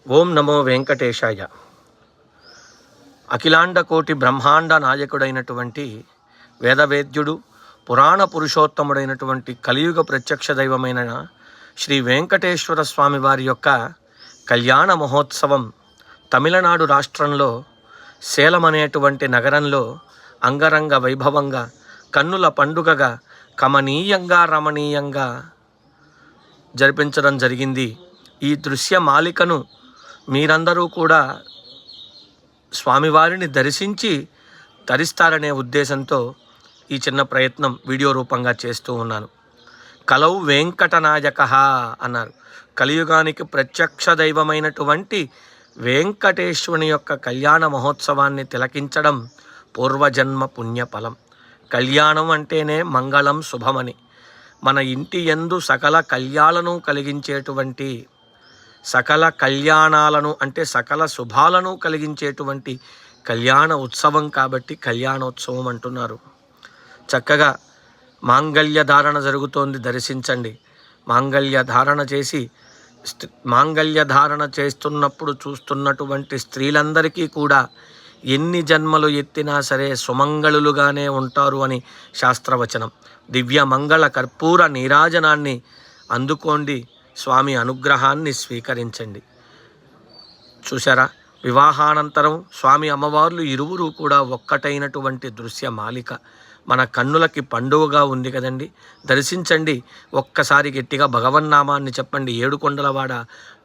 ఓం నమో వెంకటేశాయ. అఖిలాండ కోటి బ్రహ్మాండ నాయకుడైనటువంటి వేదవేద్యుడు పురాణ పురుషోత్తముడైనటువంటి కలియుగ ప్రత్యక్ష దైవమైన శ్రీ వెంకటేశ్వర స్వామి వారి యొక్క కళ్యాణ మహోత్సవం తమిళనాడు రాష్ట్రంలో సేలం అనేటువంటి నగరంలో అంగరంగ వైభవంగా కన్నుల పండుగగా కమనీయంగా రమణీయంగా జరిపించడం జరిగింది. ఈ దృశ్య మాలికను మీరందరూ కూడా స్వామివారిని దర్శించి తరిస్తారనే ఉద్దేశంతో ఈ చిన్న ప్రయత్నం వీడియో రూపంగా చేస్తూ ఉన్నాను. కలౌ వెంకటనాయక అన్నారు. కలియుగానికి ప్రత్యక్ష దైవమైనటువంటి వెంకటేశ్వరుని యొక్క కళ్యాణ మహోత్సవాన్ని తిలకించడం పూర్వజన్మ పుణ్యఫలం. కళ్యాణం అంటేనే మంగళం, శుభమని. మన ఇంటి యందు సకల కళ్యాణాలను కలిగించేటువంటి సకల కళ్యాణాలను అంటే సకల శుభాలను కలిగించేటువంటి కళ్యాణ ఉత్సవం కాబట్టి కళ్యాణోత్సవం అంటున్నారు. చక్కగా మాంగళ్య ధారణ జరుగుతోంది, దర్శించండి. మాంగళ్య ధారణ చేస్తున్నప్పుడు చూస్తున్నటువంటి స్త్రీలందరికీ కూడా ఎన్ని జన్మలు ఎత్తినా సరే సుమంగళులుగానే ఉంటారు అని శాస్త్రవచనం. దివ్య మంగళ కర్పూర నీరాజనాన్ని అందుకోండి, స్వామి అనుగ్రహాన్ని స్వీకరించండి. చూసారా, వివాహానంతరం స్వామి అమ్మవార్లు ఇరువురు కూడా ఒక్కటైనటువంటి దృశ్య మాలిక మన కన్నులకి పండుగగా ఉంది కదండి. దర్శించండి. ఒక్కసారి గట్టిగా భగవన్నామాన్ని చెప్పండి. ఏడుకొండలవాడ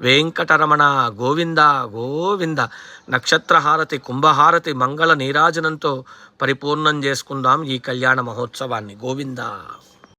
వెంకటరమణ గోవింద గోవింద. నక్షత్రహారతి, కుంభహారతి, మంగళ నీరాజనంతో పరిపూర్ణం చేసుకుందాం ఈ కళ్యాణ మహోత్సవాన్ని. గోవింద.